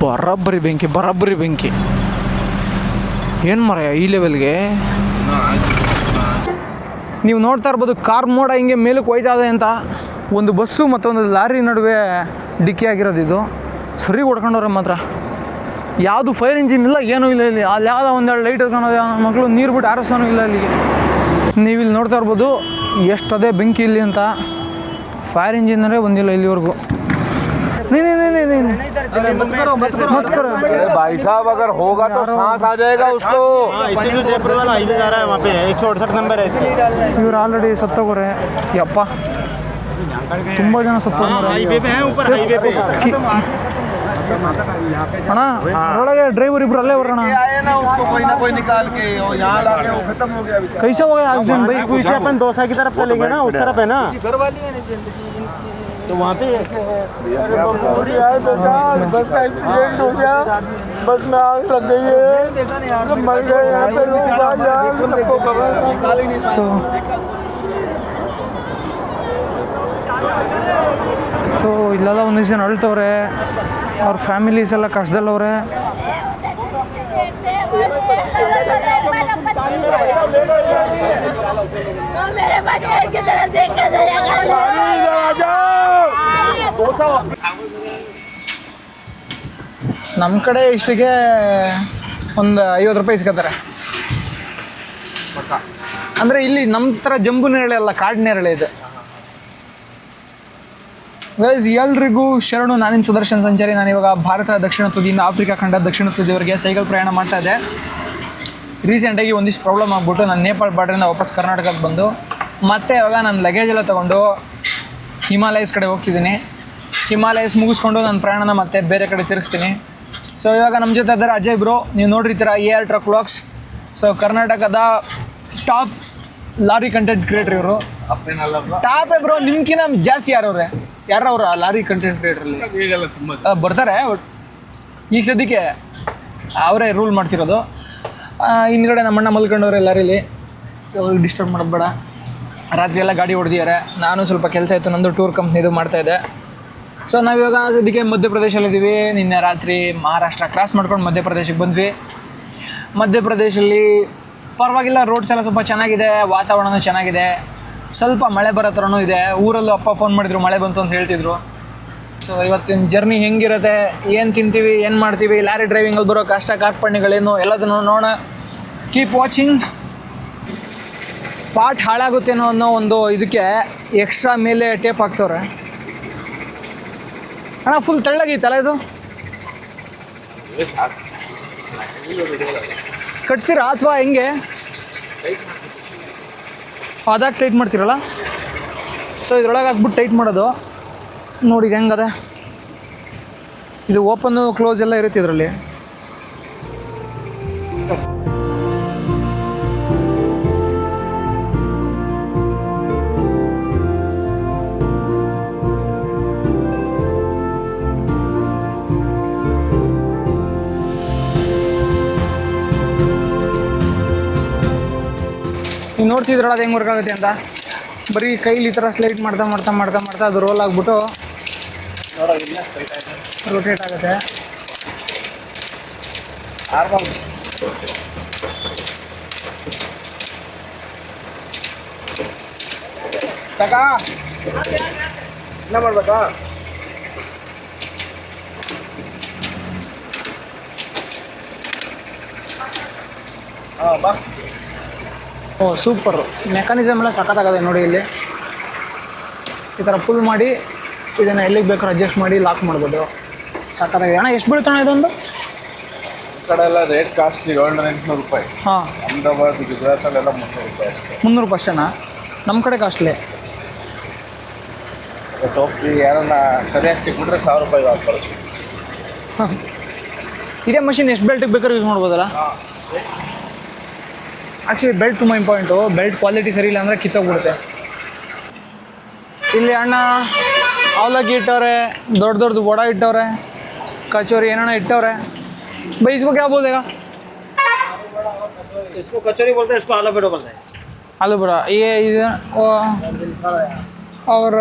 ಬರೋಬ್ಬರಿ ಬೆಂಕಿ ಏನು ಮರ ಈ ಲೆವೆಲ್ಗೆ. ನೀವು ನೋಡ್ತಾ ಇರ್ಬೋದು ಕಾರ್ ಮೋಡ ಹಿಂಗೆ ಮೇಲಕ್ಕೆ ಹೋಯ್ತಾ ಇದೆ ಅಂತ. ಒಂದು ಬಸ್ಸು ಮತ್ತೊಂದು ಲಾರಿ ನಡುವೆ ಡಿಕ್ಕಿ ಆಗಿರೋದು ಇದು. ಸರಿ ಹೊಡ್ಕೊಂಡವ್ರೆ ಮಾತ್ರ. ಯಾವುದು ಫೈರ್ ಇಂಜಿನ್ ಇಲ್ಲ, ಏನೂ ಇಲ್ಲ ಇಲ್ಲಿ. ಅಲ್ಲಿ ಯಾವುದೋ ಒಂದೆರಡು ಲೈಟ್ ಇಟ್ಕೊಳೋದು ಮಕ್ಕಳು ನೀರು ಬಿಟ್ಟು ಆರಿಸೋನೂ ಇಲ್ಲ ಅಲ್ಲಿಗೆ. ನೀವು ಇಲ್ಲಿ ನೋಡ್ತಾ ಇರ್ಬೋದು ಎಷ್ಟದೇ ಬೆಂಕಿ ಇಲ್ಲಿ ಅಂತ. ಫೈರ್ ಇಂಜಿನ್ನರೇ ಬಂದಿಲ್ಲ ಇಲ್ಲಿವರೆಗೂ. भाई साहब अगर होगा तो सांस आ जाएगा उसको। जयपुर वाला हाईवे जा रहा है, वहाँ पे 168 नंबर है। ಇವ್ರು ಆಲ್ರೆಡಿ ಸತ್ತೋಗೋರೆ. ಯಪ್ಪ ತುಂಬ ಜನ ಸತ್ತೋಗೋರೆ. ಅಣ್ಣ ಅದರೊಳಗೆ ಡ್ರೈವರ್ ಇಬ್ರು ಅಲ್ಲೇ ಬರೋಣ. कैसे हो गया एक्सीडेंट भाई? कुछ अपन दोसा की तरफ चलेंगे ना, उस तरफ है ना, तो वहाँ पे बस का एक्सीडेंट हो गया, बस में आग लग गई है, मर गए यहाँ पे लोग। ಸೊ ಇಲ್ಲೆಲ್ಲ ಒಂದಿವ್ಸ ಜನ ಅಳ್ತವ್ರೆ, ಅವ್ರ ಫ್ಯಾಮಿಲೀಸ್ ಎಲ್ಲ ಕಷ್ಟದಲ್ಲವ್ರೆ. ನಮ್ಮ ಕಡೆ ಇಷ್ಟಿಗೆ ಒಂದು 50 ರೂಪಾಯಿ ಇಸ್ಕೊತಾರೆ. ಅಂದರೆ ಇಲ್ಲಿ ನಮ್ಮ ಥರ ಜಂಬು ನೇರಳೆ ಅಲ್ಲ, ಕಾಡು ನೇರಳೆ ಇದು. ಗೈಸ್ ಎಲ್ರಿಗೂ ಶರಣು. ನಾನಿನ್ ಸುದರ್ಶನ್ ಸಂಚಾರಿ. ನಾನಿವಾಗ ಭಾರತದ ದಕ್ಷಿಣ ತುದಿಯಿಂದ ಆಫ್ರಿಕಾ ಖಂಡದ ದಕ್ಷಿಣ ತುದಿಯವರೆಗೆ ಸೈಕಲ್ ಪ್ರಯಾಣ ಮಾಡ್ತಾ ಇದ್ದೆ. ರೀಸೆಂಟಾಗಿ ಒಂದಿಷ್ಟು ಪ್ರಾಬ್ಲಮ್ ಆಗಿಬಿಟ್ಟು ನಾನು ನೇಪಾಳ ಬಾರ್ಡ್ರಿಂದ ವಾಪಸ್ ಕರ್ನಾಟಕಕ್ಕೆ ಬಂದು ಮತ್ತೆ ಇವಾಗ ನನ್ನ ಲಗೇಜ್ ಎಲ್ಲ ತೊಗೊಂಡು ಹಿಮಾಲಯಸ್ ಕಡೆ ಹೋಗ್ತಿದ್ದೀನಿ. ಹಿಮಾಲಯಸ್ ಮುಗಿಸ್ಕೊಂಡು ನನ್ನ ಪ್ರಯಾಣನ ಮತ್ತೆ ಬೇರೆ ಕಡೆ ತಿರುಗಿಸ್ತೀನಿ. ಸೊ ಇವಾಗ ನಮ್ಮ ಜೊತೆ ಇದ್ದಾರೆ ಅಜಯ್ ಬ್ರೋ. ನೀವು ನೋಡಿರ್ತೀರ AR ಟ್ರಕ್ ವ್ಲಾಗ್ಸ್. ಸೊ ಕರ್ನಾಟಕದ ಟಾಪ್ ಲಾರಿ ಕಂಟೆಂಟ್ ಕ್ರಿಯೇಟರ್ ಇವರು. ಟಾಪೇ ಬ್ರೋ. ನಿಮ್ಕಿನ್ನ ಜಾಸ್ತಿ ಯಾರವ್ರೆ ಆ ಲಾರಿ ಕಂಟೆಂಟ್ ಕ್ರಿಯೇಟ್ರಲ್ಲಿ ಬರ್ತಾರೆ. ಈಗ ಸದ್ಯಕ್ಕೆ ಅವರೇ ರೂಲ್ ಮಾಡ್ತಿರೋದು. ಹಿಂದ್ಗಡೆ ನಮ್ಮಣ್ಣ ಮಲ್ಕೊಂಡವ್ರೆ ಲಾರಿಲಿ. ಅವ್ರಿಗೆ ಡಿಸ್ಟರ್ಬ್ ಮಾಡೋದು ಬೇಡ. ರಾತ್ರಿ ಎಲ್ಲ ಗಾಡಿ ಹೊಡೆದಿದ್ದಾರೆ. ನಾನು ಸ್ವಲ್ಪ ಕೆಲಸ ಇತ್ತು, ನಂದು ಟೂರ್ ಕಂಪ್ನಿದು ಮಾಡ್ತಾಯಿದ್ದೆ. ಸೊ ನಾವಿವಾಗ ಸದ್ಯಕ್ಕೆ ಮಧ್ಯಪ್ರದೇಶಲ್ಲಿದ್ದೀವಿ. ನಿನ್ನೆ ರಾತ್ರಿ ಮಹಾರಾಷ್ಟ್ರ ಕ್ರಾಸ್ ಮಾಡ್ಕೊಂಡು ಮಧ್ಯಪ್ರದೇಶಕ್ಕೆ ಬಂದ್ವಿ. ಮಧ್ಯಪ್ರದೇಶಲ್ಲಿ ಪರವಾಗಿಲ್ಲ, ರೋಡ್ಸ್ ಎಲ್ಲ ಸ್ವಲ್ಪ ಚೆನ್ನಾಗಿದೆ, ವಾತಾವರಣನೂ ಚೆನ್ನಾಗಿದೆ, ಸ್ವಲ್ಪ ಮಳೆ ಬರೋ ಥರನೂ ಇದೆ. ಊರಲ್ಲೂ ಅಪ್ಪ ಫೋನ್ ಮಾಡಿದ್ರು, ಮಳೆ ಬಂತು ಅಂತ ಹೇಳ್ತಿದ್ರು. ಸೊ ಇವತ್ತಿನ ಜರ್ನಿ ಹೆಂಗಿರುತ್ತೆ, ಏನು ತಿಂತೀವಿ, ಏನು ಮಾಡ್ತೀವಿ, ಲಾರಿ ಡ್ರೈವಿಂಗಲ್ಲಿ ಬರೋ ಕಷ್ಟ ಕಾರ್ಪಣ್ಯಗಳೇನು ಎಲ್ಲದನ್ನು ನೋಡೋಣ. Keep watching. ಪಾರ್ಟ್ ಹಾಳಾಗುತ್ತೇನೋ ಅನ್ನೋ ಒಂದು ಇದಕ್ಕೆ ಎಕ್ಸ್ಟ್ರಾ ಮೇಲೆ ಟೇಪ್ ಹಾಕ್ತವ್ರೆ. ಅಣ್ಣ ಫುಲ್ ತೆಳ್ಳಗೈತಲ್ಲ ಇದು. ಕಟ್ತೀರಾ ಅಥವಾ ಹೆಂಗೆ? ಅದಾಗಿ ಟೈಟ್ ಮಾಡ್ತೀರಲ್ಲ. ಸೊ ಇದ್ರೊಳಗೆ ಹಾಕ್ಬಿಟ್ಟು ಟೈಟ್ ಮಾಡೋದು. ನೋಡಿ ಹೆಂಗದೆ. ಇದು ಓಪನ್ನು ಕ್ಲೋಸ್ ಎಲ್ಲ ಇರುತ್ತೆ ಇದರಲ್ಲಿ. ನೀವು ನೋಡ್ತಿದ್ರಲ್ಲ ಅದು ಹೆಂಗೆ ವರ್ಕ್ ಆಗುತ್ತೆ ಅಂತ. ಬರೀ ಕೈಲಿ ಈ ಥರ ಸ್ಲೈಡ್ ಮಾಡ್ತಾ ಮಾಡ್ತಾ ಮಾಡ್ತಾ ಮಾಡ್ತಾ ಅದು ರೋಲ್ ಆಗಿಬಿಟ್ಟು ರೊಟೇಟ್ ಆಗುತ್ತೆ. என்ன ಮಾಡ್ಬೇಕಾ? ಬಾ. ಓ ಸೂಪರು. ಮೆಕ್ಯಾನಿಸಮ್ ಎಲ್ಲ ಸಖತ್ತಾಗದೆ ನೋಡಿ. ಇಲ್ಲಿ ಈ ಥರ ಫುಲ್ ಮಾಡಿ ಇದನ್ನು ಎಲ್ಲಿಗೆ ಬೇಕಾದ್ರೂ ಅಡ್ಜಸ್ಟ್ ಮಾಡಿ ಲಾಕ್ ಮಾಡ್ಬೋದು. ಸಖತ್ತಾಗಿದೆ. ಅಣ್ಣ ಎಷ್ಟು ಬೀಳ್ತಾನೆ ಇದೊಂದು? ಈ ಕಡೆ ಎಲ್ಲ ರೇಟ್ ಕಾಸ್ಟ್ಲಿ, 700-800 ರೂಪಾಯಿ. ಹಾಂ. ಅಹಮದಾಬಾದ್ ಗುಜರಾತಲ್ಲೆಲ್ಲ 300 ರೂಪಾಯಿ ಅಷ್ಟೇ. 300 ರೂಪಾಯಿ ಅಷ್ಟೇನಾ? ನಮ್ಮ ಕಡೆ ಕಾಸ್ಟ್ಲಿ. ಟೋಪ್ಲಿ ಯಾರನ್ನ ಸರಿಯಾಗಿ ಸಿಕ್ಬಿಟ್ರೆ 1000 ರೂಪಾಯಿ ಕಳಿಸ್ಬೇಕು. ಹಾಂ. ಇದೇ ಮಷಿನ್ ಎಷ್ಟು ಬೆಲ್ಟಿಗೆ ಬೇಕಾದ್ರೂ ಯೂಸ್ ಮಾಡ್ಬೋದಲ್ಲ? ಆ್ಯಕ್ಚುಲಿ ಬೆಲ್ಟ್ ತುಂಬ ಇಂಪಾರ್ಟೆಂಟು. ಬೆಲ್ಟ್ ಕ್ವಾಲಿಟಿ ಸರಿ ಇಲ್ಲ ಅಂದರೆ ಕಿತ್ತೋಗ್ಬಿಡುತ್ತೆ. ಇಲ್ಲಿ ಅಣ್ಣ ಅವಲಕ್ಕಿ ಇಟ್ಟವ್ರೆ, ದೊಡ್ಡ ದೊಡ್ಡದು ವಡ ಇಟ್ಟವ್ರೆ, ಕಚೋರಿ ಏನೇನೋ ಇಟ್ಟವ್ರೆ. भाई इसको क्या बोलेगा? इसको कचौरी बोलते हैं, इसको आलू बड़ा बोलते हैं। आलू बड़ा ये और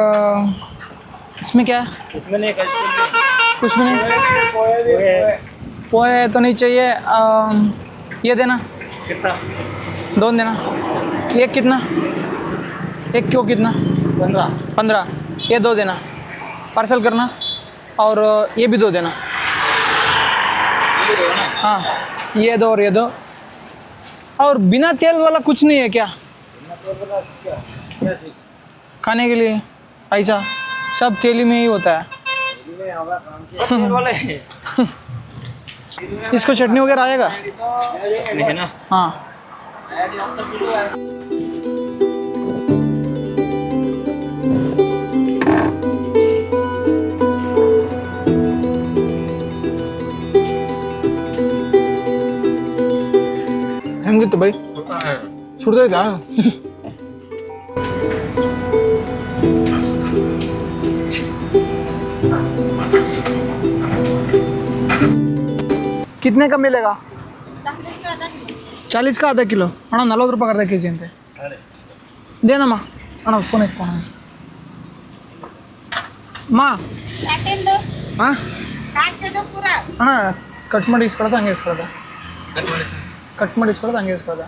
इसमें क्या है? इसमें नहीं कुछ भी नहीं पोहे तो नहीं चाहिए ये देना कितना? दो देना एक कितना एक क्यों कितना 15 ये दो देना पार्सल करना और ये भी दो देना हाँ ये दो और ये दो और बिना तेल वाला कुछ नहीं है क्या खाने के लिए ऐसा सब तेली में ही होता है इसको चटनी वगैरह आएगा ना हाँ ಹೆಂಗಿತ್ತು ಬೈ ಸುಡ್ದೈತಾ कितने का मिलेगा 40 का आधा किलो ಅಣ್ಣ 40 ರೂಪಾಯಿ ಅರ್ಧ ಕೆಜಿ ಅಂತೆ ದೇನಮ್ಮ ಅಣ್ಣ ಫೋನ್ ಇಟ್ಕೋಣ ಮಾ ಹಾಂ ಅಣ್ಣ ಕಟ್ ಮಾಡಿ ಇಸ್ಕೊಳ್ಳೋದು ಹಂಗೆ ಇಸ್ಕೊಳ್ಳೋದು ಕಟ್ ಮಾಡಿ ಇಸ್ಕೊಳ್ಳೋದು ಹಂಗೆ ಇಸ್ಕೊಳ್ಳೋದು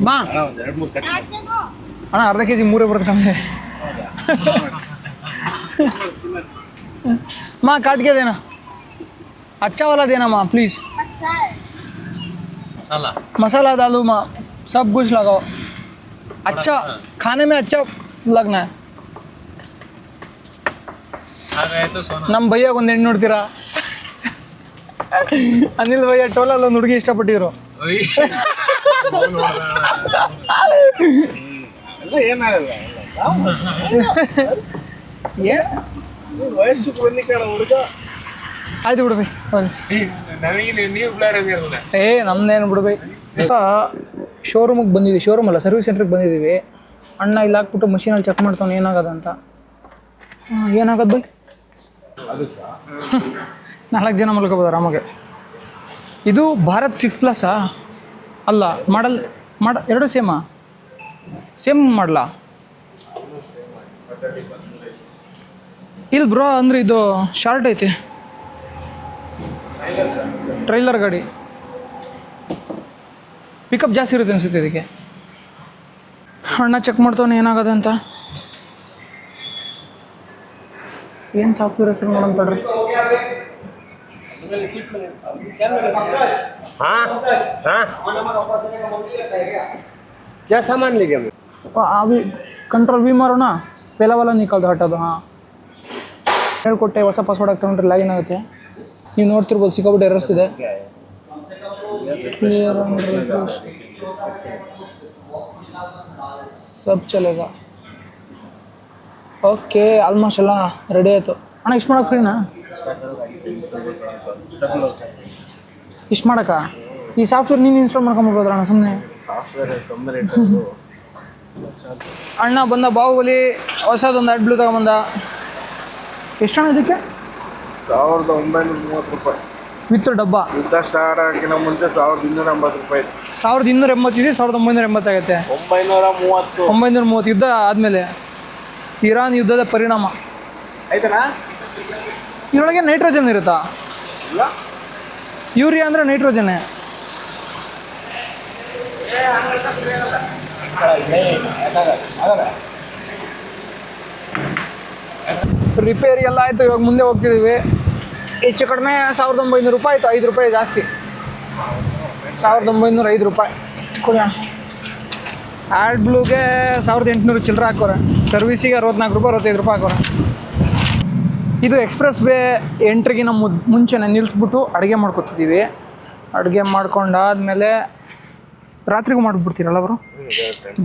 ಮಾ ಅಣ್ಣ ಅರ್ಧ ಕೆ ಜಿ ಮೂರೇ ಬರುತ್ತೆ ಕಮ್ಮಿ माँ काट के देना अच्छा वाला देना माँ प्लीज़ मसाला मसाला डालो माँ सब कुछ लगाओ अच्छा खाने में अच्छा लगना है ನಮ್ಮ ಭಯ್ಯಾಗ ಒಂದು ಹೆಣ್ಣು ನೋಡ್ತೀರಾ ಅನಿಲ್ ಭಯ್ಯ ಟೋಲಲ್ಲಿ ಒಂದು ಹುಡುಗಿ ಇಷ್ಟಪಟ್ಟಿದ್ರು ವಯಸ್ಸು ಬಂದಿ ಕಾಣ ಹುಡುಗ ಆಯ್ತು ಬಿಡ್ಬೈ ಏ ನಮ್ದೇನು ಬಿಡ್ಬೈ ಶೋರೂಮಿಗೆ ಬಂದಿದ್ದೀವಿ ಶೋರೂಮ್ ಅಲ್ಲ ಸರ್ವಿಸ್ ಸೆಂಟ್ರಿಗೆ ಬಂದಿದ್ದೀವಿ ಅಣ್ಣ ಇಲ್ಲಿ ಹಾಕ್ಬಿಟ್ಟು ಮಷೀನಲ್ಲಿ ಚೆಕ್ ಮಾಡ್ತಾನೆ ಏನಾಗದ ಅಂತ ಏನಾಗದು ಬೈ 4 ಜನ ಮಲ್ಕೋಬೋದು ಆರಾಮಾಗೆ ಇದು ಭಾರತ್ 6+ ಅಲ್ಲ ಎರಡು ಸೇಮ್ ಮಾಡಲಾ ಇಲ್ಲಿ ಬ್ರೋ ಅಂದರೆ ಇದು ಶಾರ್ಟ್ ಐತಿ ಟ್ರೈಲರ್ ಗಾಡಿ ಪಿಕಪ್ ಜಾಸ್ತಿ ಇರುತ್ತೆ ಅನಿಸುತ್ತೆ ಇದಕ್ಕೆ ಅಣ್ಣ ಚೆಕ್ ಮಾಡ್ತಾವನೆ ಏನಾಗದೆ ಅಂತ ಏನು ಸಾಫ್ಟ್ವೇರ್ ಹೆಸರು ನೋಡೋಣ ತಡ್ರಿ क्या सामान ले गए अभी कंट्रोल भी मारो ना पहला वाला निकाल दो हटा दो हाँ ಹೇಳ್ಕೊಟ್ಟೆ ಹೊಸ ಪಾಸ್ವರ್ಡ್ ಹಾಕಿ ತೊಗೊಂಡ್ರೆ ಲಾಗಿನ್ ಆಗುತ್ತೆ ನೀವು ನೋಡ್ತಿರ್ಬೋದು ಸಿಕ್ಕಾಬಿಟ್ಟು ಎರರ್ಸ್ ಇದೆ ಕ್ಲಿಯರ್ ಸಬ್ ಚಲೇಗಾ ಓಕೆ ಆಲ್ಮೋಸ್ಟ್ ಎಲ್ಲ ರೆಡಿ ಆಯಿತು ಅಣ್ಣ ಇಷ್ಟು ಮಾಡೋಕೆ ಫ್ರೀನಾ ಇಷ್ಟು ಮಾಡೋಕ್ಕ ಈ ಸಾಫ್ಟ್ವೇರ್ ನೀನು ಇನ್ಸ್ಟಾಲ್ ಮಾಡ್ಕೊಂಬರ್ಬೋದ್ರ ಅಣ್ಣ ಸುಮ್ಮನೆ ಅಣ್ಣ ಬಂದ ಬಾಹುಬಲಿ ಹೊಸದೊಂದು ಅಡ್ಬ್ಲು ತಗೊಂಬಂದ ಎಷ್ಟಣ್ಣ ಇದಕ್ಕೆ 1930 ರೂಪಾಯಿ ವಿತ್ ಡಬ್ಬ ಯುದ್ಧ ಸ್ಟಾರ್ಟ್ ಆಗಿನ ಮುಂಚೆ 1280 ರೂಪಾಯಿ 1280 ಇದೆ 1980 ಆಗುತ್ತೆ 930 930 ಯುದ್ಧ ಆದಮೇಲೆ ಇರಾನ್ ಯುದ್ಧದ ಪರಿಣಾಮ ಆಯ್ತನಾ ಇದರೊಳಗೆ ನೈಟ್ರೋಜನ್ ಇರುತ್ತಾ ಇಲ್ಲ ಯೂರಿಯಾ ಅಂದರೆ ನೈಟ್ರೋಜನ್ನೇ ರಿಪೇರಿ ಎಲ್ಲ ಆಯಿತು ಇವಾಗ ಮುಂದೆ ಹೋಗ್ತಿದ್ದೀವಿ ಹೆಚ್ಚು ಕಡಿಮೆ 1900 ರೂಪಾಯಿ ಆಯಿತು 5 ರೂಪಾಯಿ ಜಾಸ್ತಿ 1905 ರೂಪಾಯಿ ಕೊಡೋಣ ಆ್ಯಡ್ ಬ್ಲೂಗೆ 1800 ಚಿಲ್ಲರೆ ಹಾಕೋರೆ ಸರ್ವಿಸಿಗೆ 64 ರೂಪಾಯಿ 65 ರೂಪಾಯಿ ಹಾಕೋರೆ ಇದು ಎಕ್ಸ್ಪ್ರೆಸ್ ವೇ ಎಂಟ್ರಿಗಿನ ಮುಂಚೆನೇ ನಿಲ್ಲಿಸ್ಬಿಟ್ಟು ಅಡುಗೆ ಮಾಡ್ಕೊತಿದ್ದೀವಿ ಅಡುಗೆ ಮಾಡ್ಕೊಂಡಾದ್ಮೇಲೆ ರಾತ್ರಿಗೂ ಮಾಡಿಬಿಡ್ತೀರಲ್ಲ ಬ್ರೋ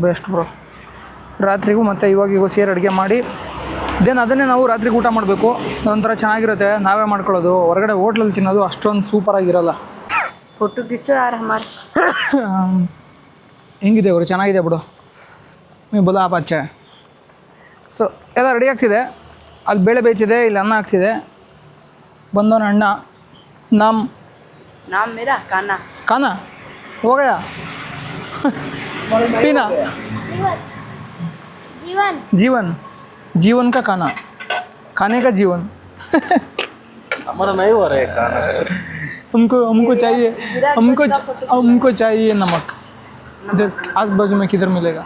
ಬೆಸ್ಟ್ ಬ್ರೋ ರಾತ್ರಿಗೂ ಮತ್ತು ಇವಾಗ ಸೇರಿ ಅಡುಗೆ ಮಾಡಿ ದೆನ್ ಅದನ್ನೇ ನಾವು ರಾತ್ರಿಗೆ ಊಟ ಮಾಡಬೇಕು ಒಂಥರ ಚೆನ್ನಾಗಿರುತ್ತೆ ನಾವೇ ಮಾಡ್ಕೊಳ್ಳೋದು ಹೊರಗಡೆ ಹೋಟ್ಲಲ್ಲಿ ತಿನ್ನೋದು ಅಷ್ಟೊಂದು ಸೂಪರಾಗಿರಲ್ಲ ಫೋಟೋ ಕಿಚ್ಚು ಯಾರು ಹಮಾರ ಹೆಂಗಿದೆ ಅವರು ಚೆನ್ನಾಗಿದೆ ಬಿಡು ನೀವು ಬೋಲಾ ಆಪ್ ಅಚ್ಚ ಸೊ ಎಲ್ಲ ರೆಡಿ ಆಗ್ತಿದೆ ಅಲ್ಲಿ ಬೇಳೆ ಬೇಯ್ತಿದೆ ಇಲ್ಲಿ ಅನ್ನ ಆಗ್ತಿದೆ ಬಂದವನ ಅಣ್ಣ नाम मेरा काना खाना हो गया पीना जीवन जीवन जीवन का खाने का जीवन हमारा नहीं हो रहा है खाना हमको चाहिए नमक इधर आस बाजू में किधर मिलेगा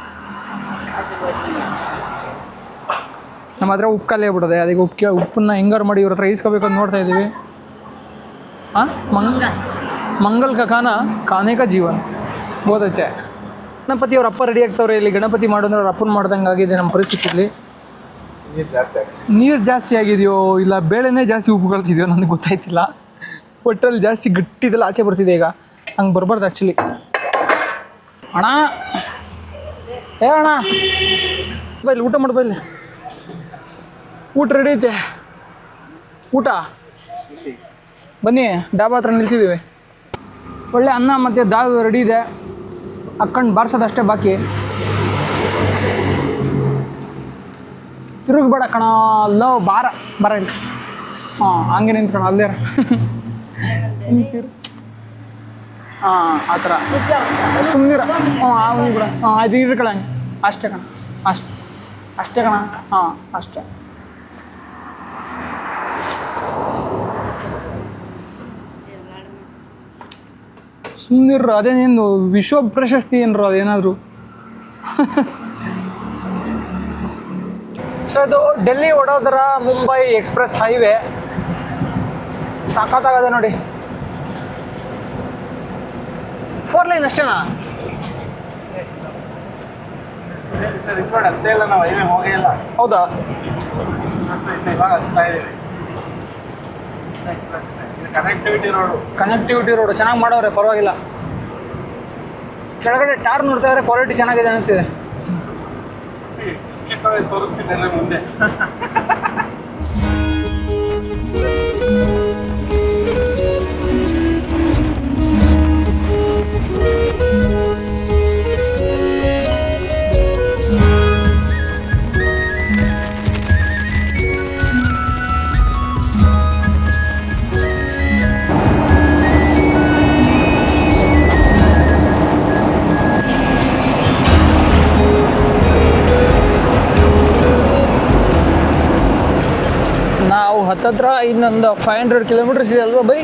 ನಮ್ಮ ಹತ್ರ ಉಪ್ಪು ಖಾಲಿ ಆಗ್ಬಿಡೋದೆ ಅದಕ್ಕೆ ಉಪ್ಪನ್ನ ಹೆಂಗಾರು ಮಾಡಿ ಇವ್ರ ಹತ್ರ ಈಸ್ಕೋಬೇಕು ಅಂತ ನೋಡ್ತಾ ಇದ್ದೀವಿ ಹಾಂ ಮಂಗಲ್ का खाने का जीवन बहुत अच्छा है ಗಣಪತಿ ಅವ್ರ ಅಪ್ಪ ರೆಡಿ ಆಗ್ತವ್ರೆ ಇಲ್ಲಿ ಗಣಪತಿ ಮಾಡೋದ್ರೆ ಅವ್ರ ಅಪ್ಪನ ಮಾಡ್ದಂಗೆ ಆಗಿದೆ ನಮ್ಮ ಪರಿಸ್ಥಿತಿಲಿ ನೀರು ಜಾಸ್ತಿ ಆಗಿದೆಯೋ ಇಲ್ಲ ಬೇಳೆನೇ ಜಾಸ್ತಿ ಉಪ್ಪು ಕಳ್ಸಿದೆಯೋ ನನಗೆ ಗೊತ್ತಾಯ್ತಿಲ್ಲ ಒಟ್ಟರಲ್ಲಿ ಜಾಸ್ತಿ ಗಟ್ಟಿದೆಲ್ಲ ಆಚೆ ಬರ್ತಿದೆ ಈಗ ಹಂಗೆ ಬರಬಾರ್ದು ಆ್ಯಕ್ಚುಲಿ ಅಣ್ಣ ಏ ಅಣ್ಣ ಬೈಲಿ ಊಟ ಮಾಡಿ ಬೈಲಿ ಊಟ ರೆಡಿ ಐತೆ ಊಟ ಬನ್ನಿ ಡಾಬಾ ಹತ್ರ ನಿಲ್ಸಿದ್ದೀವಿ ಒಳ್ಳೆ ಅನ್ನ ಮತ್ತು ದಾಲ್ ರೆಡಿ ಇದೆ ಹಾಕ್ಕೊಂಡು ಬಾರ್ಸೋದಷ್ಟೇ ಬಾಕಿ ತಿರುಗಬೇಡ ಕಣ ಲೋ ಬರ ಇಲ್ಲ ಹಾಂ ಹಂಗೆ ನಿಂತ್ಕಣ ಅಲ್ಲೇ ಸುಮ್ನಿರು ಹಾಂ ಆ ಥರ ಸುಮ್ಮನಿರ ಹ್ಞೂ ಬಿಡ ಹಾಂ ಅದು ಇರ್ಕಳ ಹಂಗೆ ಅಷ್ಟೇ ಕಣ ಅಷ್ಟೇ ಕಣ ಹಾಂ ಅಷ್ಟೇ ಸುಮ್ಮನಿರ್ರು ಅದೇನೇನು ವಿಶ್ವ ಪ್ರಶಸ್ತಿ ಏನ್ರು ಅದೇನಾದರೂ ಸೊ ಇದು ಡೆಲ್ಲಿ ವಡೋದರ ಮುಂಬೈ ಎಕ್ಸ್ಪ್ರೆಸ್ ಹೈವೇ ಸಾಕಾಗದೆ ನೋಡಿ 4 ಲೈನ್ ಅಷ್ಟೇನಾ ಅಷ್ಟೇ ಇಲ್ಲ ನಾವು ಹೈವೇ ಹೋಗೇ ಇಲ್ಲ ಹೌದಾ ಇವಾಗ ಹಚ್ತಾ ಇದೀವಿ ಕನೆಕ್ಟಿವಿಟಿ ರೋಡು ಚೆನ್ನಾಗಿ ಮಾಡೋರೆ ಪರವಾಗಿಲ್ಲ ಕೆಳಗಡೆ ಟಾರ್ ನೋಡ್ತಾ ಇದ್ರೆ ಕ್ವಾಲಿಟಿ ಚೆನ್ನಾಗಿದೆ ಅನಿಸ್ತಿದೆ ತೋರಿಸ್ತಿದ್ದೇನೆ ಮುಂದೆ ನಾವು ಹತ್ತತ್ರ ಇನ್ನೊಂದು 500 ಕಿಲೋಮೀಟರ್ಸ್ ಇದೆ ಅಲ್ವಾ ಬೈ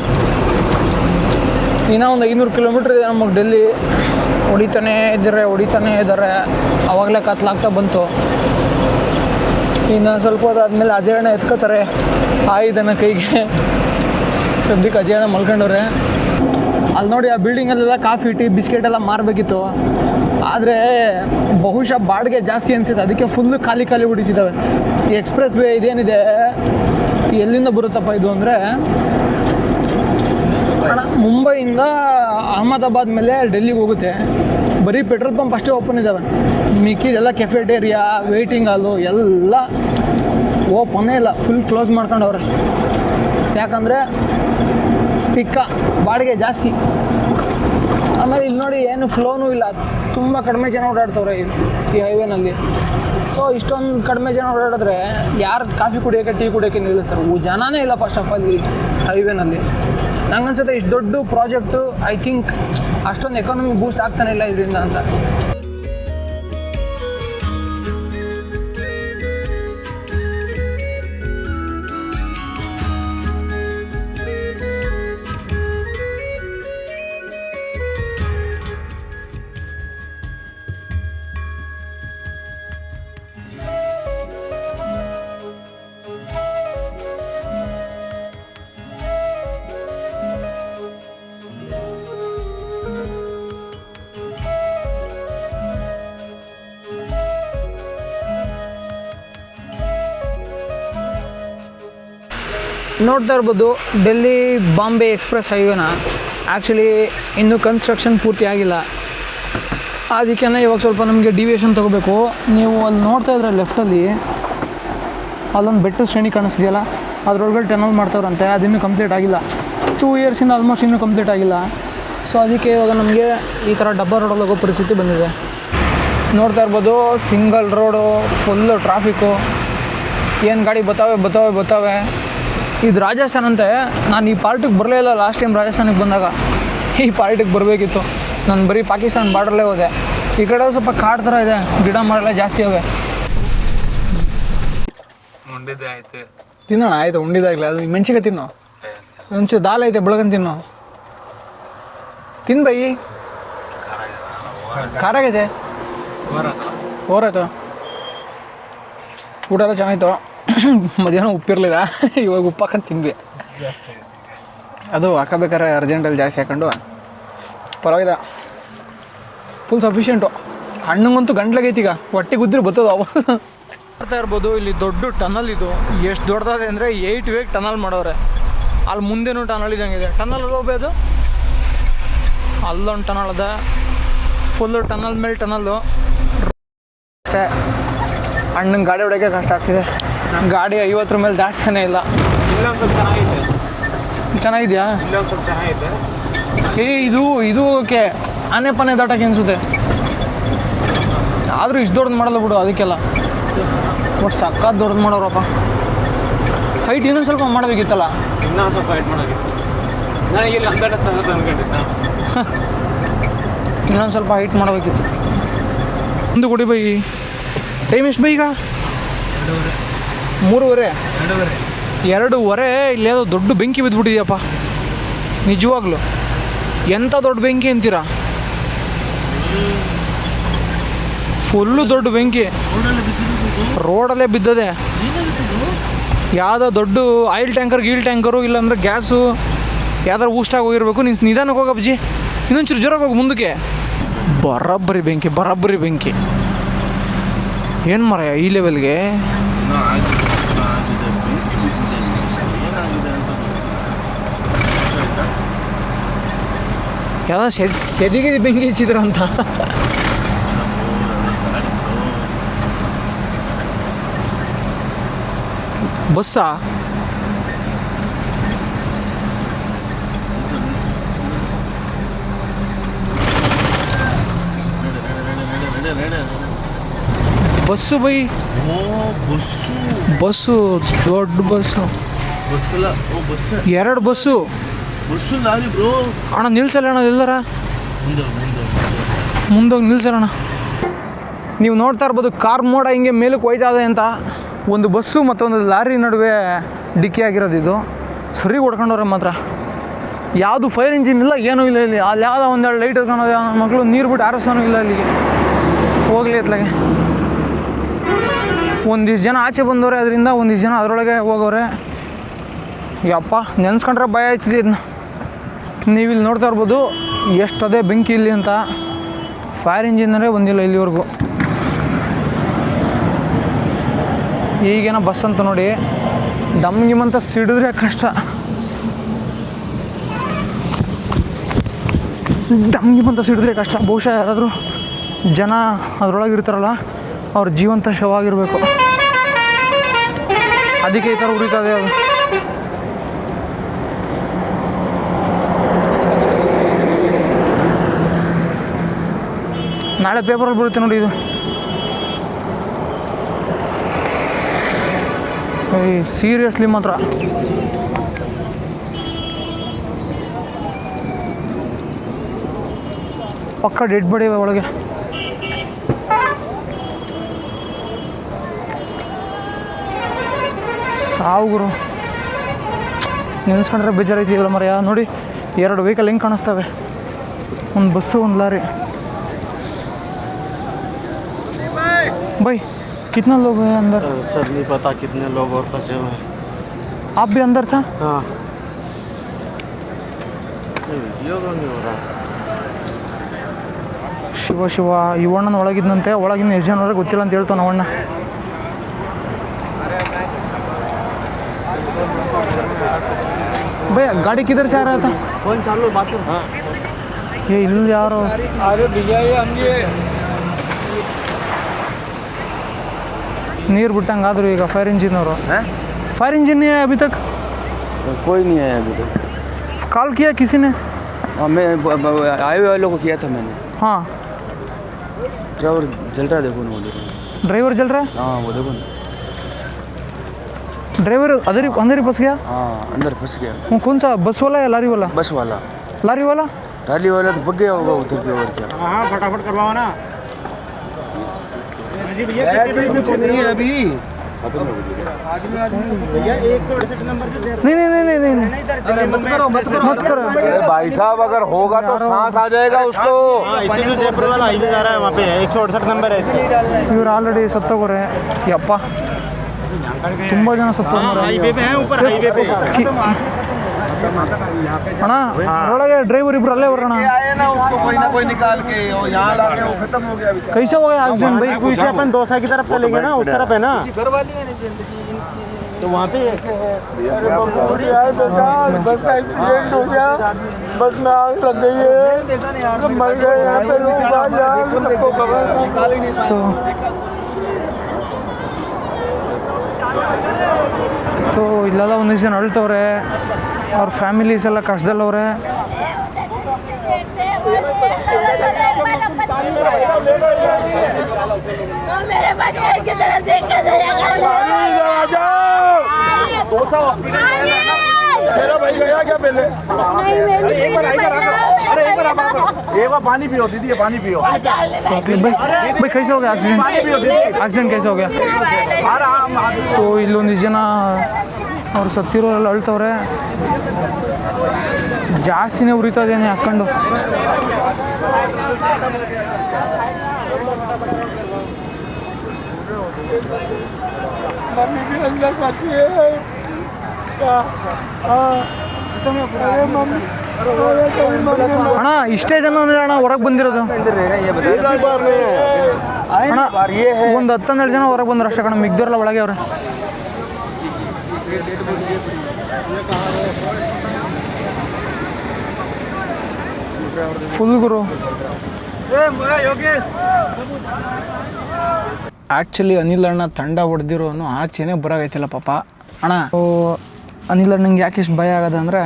ಇನ್ನೂ ಒಂದು 500 ಕಿಲೋಮೀಟ್ರ್ ಇದೆ ನಮಗೆ ಡೆಲ್ಲಿ ಹೊಡಿತಾನೇ ಇದ್ದಾರೆ ಆವಾಗಲೇ ಕತ್ಲಾಗ್ತಾ ಬಂತು ಇನ್ನು ಸ್ವಲ್ಪ ಹೊತ್ತಾದ್ಮೇಲೆ ಅಜಯಣ್ಣ ಎತ್ಕೋತಾರೆ ಆಯ್ದನ ಕೈಗೆ ಸದ್ಯಕ್ಕೆ ಅಜಯಣ್ಣ ಮಲ್ಕೊಂಡವ್ರೆ ಅಲ್ಲಿ ನೋಡಿ ಆ ಬಿಲ್ಡಿಂಗಲ್ಲೆಲ್ಲ ಕಾಫಿ ಟೀ ಬಿಸ್ಕೆಟ್ ಎಲ್ಲ ಮಾರಬೇಕಿತ್ತು ಆದರೆ ಬಹುಶಃ ಬಾಡಿಗೆ ಜಾಸ್ತಿ ಅನಿಸುತ್ತೆ ಅದಕ್ಕೆ ಫುಲ್ಲು ಖಾಲಿ ಹೊಡಿತಿದ್ದಾವೆ ಈ ಎಕ್ಸ್ಪ್ರೆಸ್ ವೇ ಇದೇನಿದೆ ಎಲ್ಲಿಂದ ಬರುತ್ತಪ್ಪ ಇದು ಅಂದರೆ ಮುಂಬೈಯಿಂದ ಅಹಮದಾಬಾದ್ ಮೇಲೆ ಡೆಲ್ಲಿಗೆ ಹೋಗುತ್ತೆ ಬರೀ ಪೆಟ್ರೋಲ್ ಪಂಪ್ ಅಷ್ಟೇ ಓಪನ್ ಇದ್ದಾವೆ ಮಿಕ್ಕಿದೆಲ್ಲ ಕೆಫೆಟೇರಿಯಾ ವೆಯ್ಟಿಂಗ್ ಹಾಲು ಎಲ್ಲ ಓಪನ್ನೇ ಇಲ್ಲ ಫುಲ್ ಕ್ಲೋಸ್ ಮಾಡ್ಕೊಂಡವ್ರೆ ಯಾಕಂದರೆ ಪಿಕ್ಕ ಬಾಡಿಗೆ ಜಾಸ್ತಿ ಆಮೇಲೆ ಇಲ್ಲಿ ನೋಡಿ ಏನು ಫ್ಲೋನೂ ಇಲ್ಲ ತುಂಬ ಕಡಿಮೆ ಜನ ಓಡಾಡ್ತವ್ರೆ ಈ ಹೈವೇನಲ್ಲಿ ಸೊ ಇಷ್ಟೊಂದು ಕಡಿಮೆ ಜನ ಓಡಾಡಿದ್ರೆ ಯಾರು ಕಾಫಿ ಕುಡಿಯೋಕ್ಕೆ ಟೀ ಕುಡಿಯೋಕ್ಕೆ ನಿಲ್ಲಿಸ್ತಾರೆ ಜನನೇ ಇಲ್ಲ ಫಸ್ಟ್ ಆಫ್ ಆಲ್ ಈ ಹೈವೇನಲ್ಲಿ ನಂಗೆ ಅನ್ಸುತ್ತೆ ಇಷ್ಟು ದೊಡ್ಡ ಪ್ರಾಜೆಕ್ಟು ಐ ಥಿಂಕ್ ಅಷ್ಟೊಂದು ಎಕಾನಮಿ ಬೂಸ್ಟ್ ಆಗ್ತಾನೆ ಇಲ್ಲ ಇದರಿಂದ ಅಂತ ನೋಡ್ತಾ ಇರ್ಬೋದು ಡೆಲ್ಲಿ ಬಾಂಬೆ ಎಕ್ಸ್ಪ್ರೆಸ್ ಹೈವೇನ ಆ್ಯಕ್ಚುಲಿ ಇನ್ನೂ ಕನ್ಸ್ಟ್ರಕ್ಷನ್ ಪೂರ್ತಿ ಆಗಿಲ್ಲ ಅದಕ್ಕೆ ಇವಾಗ ಸ್ವಲ್ಪ ನಮಗೆ ಡಿವಿಯೇಷನ್ ತೊಗೋಬೇಕು ನೀವು ಅಲ್ಲಿ ನೋಡ್ತಾ ಇದ್ರೆ ಲೆಫ್ಟಲ್ಲಿ ಅಲ್ಲೊಂದು ಬೆಟ್ಟದ ಶ್ರೇಣಿ ಕಾಣಿಸ್ತಿದೆಯಲ್ಲ ಅದರೊಳಗಡೆ ಟನಲ್ ಮಾಡ್ತಾವ್ರಂತೆ ಅದಿನ್ನೂ ಕಂಪ್ಲೀಟ್ ಆಗಿಲ್ಲ 2 ಇಯರ್ಸಿಂದ ಆಲ್ಮೋಸ್ಟ್ ಇನ್ನೂ ಕಂಪ್ಲೀಟ್ ಆಗಿಲ್ಲ ಸೊ ಅದಕ್ಕೆ ಇವಾಗ ನಮಗೆ ಈ ಥರ ಡಬ್ಬ ರೋಡಲ್ಲಿ ಹೋಗೋ ಪರಿಸ್ಥಿತಿ ಬಂದಿದೆ ನೋಡ್ತಾ ಇರ್ಬೋದು ಸಿಂಗಲ್ ರೋಡು ಫುಲ್ಲು ಟ್ರಾಫಿಕ್ಕು ಏನು ಗಾಡಿ ಬತ್ತಾವೆ ಇದು ರಾಜಸ್ಥಾನ ಅಂತೆ ನಾನು ಈ ಪಾರ್ಟಿಗೆ ಬರಲೇ ಇಲ್ಲ ಲಾಸ್ಟ್ ಟೈಮ್ ರಾಜಸ್ಥಾನಕ್ಕೆ ಬಂದಾಗ ಈ ಪಾರ್ಟಿಗೆ ಬರಬೇಕಿತ್ತು ನಾನು ಬರೀ ಪಾಕಿಸ್ತಾನ ಬಾರ್ಡ್ರಲ್ಲೇ ಹೋದೆ ಈ ಕಡೆ ಸ್ವಲ್ಪ ಕಾಡು ಥರ ಇದೆ ಗಿಡ ಮರ ಎಲ್ಲ ಜಾಸ್ತಿ ಅವೆ ಉಂಡಿದ್ದೆ ಆಯ್ತು. ತಿನ್ನೋಣ ಆಯ್ತು, ಉಂಡಿದಾಗಲಿ. ಅದು ಮೆಣಸಿಗೆ ತಿನ್ನು, ಒಂಚೂರು ದಾಲ್ ಐತೆ ಬೆಳಗನ್ ತಿನ್ನು. ತಿನ್ ಬೈ, ಖಾರ ಆಗೈತೆ. ಓರಾಯ್ತು, ಊಟ ಎಲ್ಲ ಚೆನ್ನಾಗಿತ್ತು. ಮಧ್ಯಾಹ್ನ ಉಪ್ಪಿರಲಿಲ್ಲ, ಇವಾಗ ಉಪ್ಪು ಹಾಕೊಂಡು ತಿನ್ವಿ. ಅದು ಹಾಕಬೇಕಾರೆ ಅರ್ಜೆಂಟಲ್ಲಿ ಜಾಸ್ತಿ ಹಾಕೊಂಡು ಪರವಾಗಿಲ್ಲ, ಫುಲ್ ಸಫಿಷಿಯೆಂಟು. ಹಣ್ಣಂಗಂತೂ ಗಂಟ್ಲಾಗೈತಿ. ಈಗ ಹೊಟ್ಟೆಗೆ ಉದ್ರಿ ಬರ್ತದ ಅವ. ನೋಡ್ತಾ ಇರ್ಬೋದು, ಇಲ್ಲಿ ದೊಡ್ಡ ಟನಲ್. ಇದು ಎಷ್ಟು ದೊಡ್ಡದಾದೆ ಅಂದರೆ 8 ವೇಗ್ ಟನಲ್ ಮಾಡೋರೆ. ಅಲ್ಲಿ ಮುಂದೆನೂ ಟನಲ್ ಇದ್ದಂಗಿದೆ. ಟನಲ್ ಹೋಗ್ಬೇ, ಅದು ಅಲ್ಲೊಂದು ಟನಲ್ ಅದ, ಫುಲ್ಲು ಟನಲ್ ಮೇಲೆ ಟನಲ್ಲು ಅಷ್ಟೇ. ಹಣ್ಣಂಗೆ ಗಾಡಿ ಹೊಡೋಕ್ಕೆ ಕಷ್ಟ ಆಗ್ತಿದೆ. ಗಾಡಿ 50 ಮೇಲೆ ದಾಟ್ತಾನೆ ಇಲ್ಲ. ಇಲ್ಲೊಂದು ಸ್ವಲ್ಪ ಚೆನ್ನಾಗಿದೆ. ಚೆನ್ನಾಗಿದೆಯಾ? ಇಲ್ಲೊಂದು ಸ್ವಲ್ಪ ಚೆನ್ನಾಗಿದೆ. ಇದು ಓಕೆ, ಆನೆ ಪಾನೆ ದಾಟಕ್ಕೆ ಅನಿಸುತ್ತೆ. ಆದರೂ ಇಷ್ಟು ದೊಡ್ಡದು ಮಾಡಲ್ಲ ಬಿಡು ಅದಕ್ಕೆಲ್ಲ. ಒಟ್ಟು ಸಕ್ಕತ್ ದೊಡ್ಡದು ಮಾಡೋರಪ್ಪ. ಹೈಟ್ ಇನ್ನೊಂದು ಸ್ವಲ್ಪ ಮಾಡಬೇಕಿತ್ತಲ್ಲ. ಇನ್ನೊಂದು ಸ್ವಲ್ಪ ಹೈಟ್ ಮಾಡೋಗಿತ್ತು. ನನಗೆ ಇಲ್ಲಿ ಅಂದಡ ಚೆನ್ನಾಗಿ ಅನ್ಕೊಂಡಿದ್ದೆ. ಇನ್ನೊಂದು ಸ್ವಲ್ಪ ಹೈಟ್ ಮಾಡಬೇಕಿತ್ತು. ಒಂದು ಕೊಡಿ ಬೈ. ಟೈಮ್ ಎಷ್ಟು ಬೈ ಈಗ? 3:30. 2:30. ಇಲ್ಲಿ ಯಾವುದೋ ದೊಡ್ಡ ಬೆಂಕಿ ಬಿದ್ದುಬಿಟ್ಟಿದೆಯಪ್ಪ. ನಿಜವಾಗ್ಲು ಎಂಥ ದೊಡ್ಡ ಬೆಂಕಿ ಅಂತೀರಾ? ಫುಲ್ಲು ದೊಡ್ಡ ಬೆಂಕಿ ರೋಡಲ್ಲೇ ಬಿದ್ದದೆ. ಯಾವುದೋ ದೊಡ್ಡ ಆಯಿಲ್ ಟ್ಯಾಂಕರು ಇಲ್ಲಾಂದ್ರೆ ಗ್ಯಾಸು ಯಾವ್ದಾರು ಊಷ್ಟಾಗಿ ಹೋಗಿರ್ಬೇಕು. ನೀನು ನಿಧಾನಕ್ಕೆ ಹೋಗಪ್ಪಾಜಿ, ಇನ್ನೊಂಚೂರು ಜೋರಾಗಿ ಹೋಗಿ ಮುಂದಕ್ಕೆ. ಬರಬ್ಬರಿ ಬೆಂಕಿ. ಏನು ಮರ ಈ ಲೆವೆಲ್ಗೆ? ಯಾವ ಸೆದಿಗೆ ಬೆಂಕಿ ಹಚ್ಚಿದ್ರು ಅಂತ. ಬಸ್ಸಾ? ಬಸ್ಸು ಬೈ. ಬಸ್ಸು ದೊಡ್ಡ ಬಸ್ಸು. 2 ಬಸ್ಸು ಅಣ್ಣ. ನಿಲ್ಸಲ್ಲ ಅಣ್ಣ ಎಲ್ಲರ ಮುಂದೋಗಿ ನಿಲ್ಸಲ್ಲಣ್ಣ. ನೀವು ನೋಡ್ತಾ ಇರ್ಬೋದು ಕಾರ್ ಮೋಡ ಹಿಂಗೆ ಮೇಲಕ್ಕೆ ಹೋಯ್ತಾ ಇದೆ ಅಂತ. ಒಂದು ಬಸ್ಸು ಮತ್ತೊಂದು ಲಾರಿ ನಡುವೆ ಡಿಕ್ಕಿ ಆಗಿರೋದು. ಇದು ಸರಿ ಹೊಡ್ಕೊಂಡವ್ರೆ ಮಾತ್ರ. ಯಾವುದು ಫೈರ್ ಇಂಜಿನ್ ಇಲ್ಲ, ಏನೂ ಇಲ್ಲ ಇಲ್ಲಿ. ಅಲ್ಲಿ ಯಾವುದೋ ಒಂದೆರಡು ಲೈಟ್ ಇಟ್ಕೊಳೋದು, ನನ್ನ ಮಕ್ಕಳು ನೀರು ಬಿಟ್ಟು ಆರಿಸೋನು ಇಲ್ಲ ಅಲ್ಲಿಗೆ. ಹೋಗಲಿ ಅತ್ಲಾಗೆ. ಒಂದಿಷ್ಟು ಜನ ಆಚೆ ಬಂದವ್ರೆ ಅದರಿಂದ, ಒಂದಿಷ್ಟು ಜನ ಅದರೊಳಗೆ ಹೋಗೋರೆ. ಯಪ್ಪ, ನೆನೆಸ್ಕೊಂಡ್ರೆ ಭಯ ಆಯ್ತಿದೆ ಇದನ್ನ. ನೀವಿಲ್ಲಿ ನೋಡ್ತಾ ಇರ್ಬೋದು ಎಷ್ಟದೇ ಬೆಂಕಿ ಇಲ್ಲಿ ಅಂತ. ಫೈರ್ ಇಂಜಿನರೇ ಬಂದಿಲ್ಲ ಇಲ್ಲಿವರೆಗೂ. ಈಗೇನೋ ಬಸ್ ಅಂತ ನೋಡಿ, ದಮ್ಗಿಮಂತ ಸಿಡಿದ್ರೆ ಕಷ್ಟ. ಬಹುಶಃ ಯಾರಾದರೂ ಜನ ಅದರೊಳಗೆ ಇರ್ತಾರಲ್ಲ, ಅವ್ರ ಜೀವಂತ ಶವ ಆಗಿರಬೇಕು. ಅದಕ್ಕೆ ಈ ಥರ ಉರಿತದೆ ಅದು. ನಾಳೆ ಪೇಪರಲ್ಲಿ ಬರುತ್ತೆ ನೋಡಿ ಇದು. ಸೀರಿಯಸ್ಲಿ ಮಾತ್ರ ಪಕ್ಕ ಡೆಡ್ ಬಾಡಿ ಒಳಗೆ. ಸಾವುಗುರು ನೆನೆಸ್ಕೊಂಡ್ರೆ ಬೇಜಾರೈತಿದಲ್ಲ ಮರ್ಯ. ನೋಡಿ 2 ವೆಹಿಕಲ್ ಹೆಂಗೆ ಕಾಣಿಸ್ತವೆ, ಒಂದು ಬಸ್ಸು ಒಂದು ಲಾರಿ. भाई कितना लोग हैं अंदर? सर नहीं पता कितने लोग और फंसे हुए हैं. आप भी अंदर था? हाँ. वीडियो नहीं हो रहा. ಶಿವ ಇವಣ್ಣನ ಒಳಗಿದ್ದಂತೆ. ಒಳಗಿನ ಎಷ್ಟು ಜನ ಗೊತ್ತಿಲ್ಲ ಅಂತ ಹೇಳ್ತಾನೆ ಅವಣ್ಣ. ಭಯ ಗಾಡಿ ಕಿಧर से आ रहा था? कौन चालू बात कर. हाँ ये ಇಲ್ಲಿ ಯಾರು? अरे भैया ये हम ये ನೀರು बिटंग आदरू ಈಗ ಫೈರ್ इंजन ಅವರು. फायर इंजन नहीं है अभी तक? कोई नहीं आया अभी तक. कॉल किया किसी ने? मैं आए हुए वालों को किया था मैंने. हाँ. ड्राइवर जल रहा है, देखो ना वो देखो. ड्राइवर जल रहा है? हाँ वो देखो ना. ड्राइवर अंदर ही फंस गया? हाँ अंदर फंस गया. वो कौन सा बस वाला या लारी वाला? बस वाला. लारी वाला? ट्राली वाला तो पक गया होगा उधर पे. और क्या. हाँ फटाफट करवाओ ना. अभी भैया 168 नंबर से नहीं मत करो अरे भाई साहब, अगर होगा तो सांस आ जाएगा उसको। इसी जो जयपुर वाला हाईवे जा रहा है वहाँ पे 168 नंबर है इसका। ಇವ್ರು ಆಲ್ರೆಡಿ ಸತ್ತೋಗೋರೆ ಯಪ್ಪ ತುಂಬ ಜನ ಸತ್ತೋಗೋರೆ हाईवे पे है, ऊपर हाईवे पे ಅಣ್ಣ ಒಳಗೆ ಡ್ರೈವರ್ ಇಬ್ರು ಅಲ್ಲೇ ಬರೋಣ आए ना उसको कोई ना कोई निकाल के, और यहाँ लाके वो खत्म हो गया। कैसे हो गया एक्सीडेंट भाई पीछे अपन दोसा की तरफ चलेंगे ना, उस तरफ है ना, तो वहाँ पे बस का एक्सीडेंट हो गया, बस में आग लग गई है, मर गए यहाँ पे लोग, सबको खबर निकाल ही नहीं तो ಇಲ್ಲೆಲ್ಲ ಒಂದಿಷ್ಟು ಜನ ಅಳ್ತವ್ರೆ, ಅವ್ರ ಫ್ಯಾಮಿಲೀಸ್ ಎಲ್ಲ ಕಷ್ಟದಲ್ಲವ್ರೆ. मेरे बच्चे की तरह देखा मेरा भाई गया क्या पहले? एक बार पानी पियो दीदी, पानी पियो। भाई कैसे हो गया एक्सीडेंट कैसे हो गया? तो ಇಲ್ಲೊಂದಿಷ್ಟು ಜನ ಅವ್ರು ಸತ್ತಿರೋರೆಲ್ಲ ಅಳ್ತವ್ರೆ, ಜಾಸ್ತಿನೇ ಉರಿತದೇನೆ ಹಾಕ್ಕೊಂಡು. ಅಣ್ಣ ಇಷ್ಟೇ ಜನ ಅಂದ್ರೆ ಅಣ್ಣ ಹೊರಗೆ ಬಂದಿರೋದು ಅಣ್ಣ, ಒಂದು 10-12 ಜನ ಹೊರಗೆ ಬಂದ್ರು ಅಷ್ಟೇ ಕಣ, ಮಿಗ್ದವ್ರಲ್ಲ ಒಳಗೆ ಅವ್ರೆ. ಫುಲ್ ಗುರು. ಆ್ಯಕ್ಚುಲಿ ಅನಿಲ್ ಅಣ್ಣ ತಂಡ ಹೊಡೆದಿರೋನು ಆಚೆನೇ ಬರೋಗೈತಿಲ್ಲ ಪಾಪ. ಅಣ್ಣ ಅನಿಲ್ ಅಣ್ಣಂಗೆ ಯಾಕೆ ಇಷ್ಟು ಭಯ ಆಗೋದು ಅಂದರೆ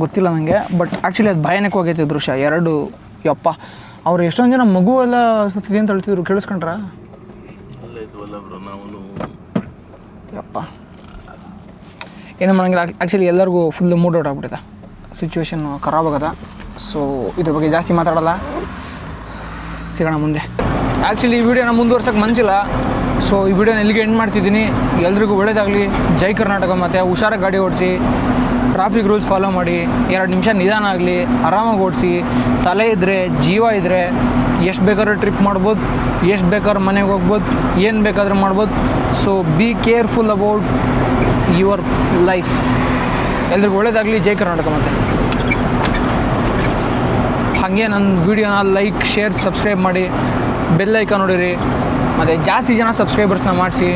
ಗೊತ್ತಿಲ್ಲ ನನಗೆ, ಬಟ್ ಆ್ಯಕ್ಚುಲಿ ಅದು ಭಯಾನಕ ಹೋಗೈತೆ ದೃಶ್ಯ. ಎರಡು ಯಪ್ಪ, ಅವ್ರು ಎಷ್ಟೊಂದು ಜನ ಮಗು ಎಲ್ಲ ಸತ್ತಿದೆ ಅಂತ ಹೇಳ್ತಿದ್ರು, ಕೇಳಿಸ್ಕೊಂಡ್ರ? ಯಪ್ಪ ಏನು ಮಾಡೋಂಗಿಲ್ಲ. ಆ್ಯಕ್ಚುಲಿ ಎಲ್ಲರಿಗೂ ಫುಲ್ ಮೂಡ್ ಔಟ್ ಆಗ್ಬಿಟ್ಟಿದೆ, ಸಿಚುವೇಶನ್ ಖರಾಬ್ ಆಗದ. ಸೊ ಇದ್ರ ಬಗ್ಗೆ ಜಾಸ್ತಿ ಮಾತಾಡೋಲ್ಲ, ಸಿಗೋಣ ಮುಂದೆ. ಆ್ಯಕ್ಚುಲಿ ಈ ವಿಡಿಯೋನ ಮುಂದುವರ್ಸೋಕ್ಕೆ ಮನಸ್ಸಿಲ್ಲ, ಸೊ ಈ ವಿಡಿಯೋನ ಎಲ್ಲಿಗೆ ಎಂಡ್ ಮಾಡ್ತಿದ್ದೀನಿ. ಎಲ್ರಿಗೂ ಒಳ್ಳೇದಾಗಲಿ. ಜೈ ಕರ್ನಾಟಕ. ಮತ್ತು ಹುಷಾರಾಗಿ ಗಾಡಿ ಓಡಿಸಿ, ಟ್ರಾಫಿಕ್ ರೂಲ್ಸ್ ಫಾಲೋ ಮಾಡಿ, 2 ನಿಮಿಷ ನಿಧಾನ ಆಗಲಿ, ಆರಾಮಾಗಿ ಓಡಿಸಿ. ತಲೆ ಇದ್ದರೆ, ಜೀವ ಇದ್ದರೆ ಎಷ್ಟು ಬೇಕಾದ್ರೂ ಟ್ರಿಪ್ ಮಾಡ್ಬೋದು, ಎಷ್ಟು ಬೇಕಾದ್ರೂ ಮನೆಗೆ ಹೋಗ್ಬೋದು, ಏನು ಬೇಕಾದ್ರೂ ಮಾಡ್ಬೋದು. So be careful about your life. ಎಲ್ರಿಗೂ ಒಳ್ಳೇದಾಗಲಿ. ಜೈ ಕರ್ನಾಟಕ. ಮತ್ತು ಹಾಗೆ ನನ್ನ ವೀಡಿಯೋನ ಲೈಕ್, ಶೇರ್, ಸಬ್ಸ್ಕ್ರೈಬ್ ಮಾಡಿ, ಬೆಲ್ ಐಕಾನ್ ನೋಡಿರಿ, ಮತ್ತು ಜಾಸ್ತಿ ಜನ ಸಬ್ಸ್ಕ್ರೈಬರ್ಸ್ನ ಮಾಡಿಸಿ.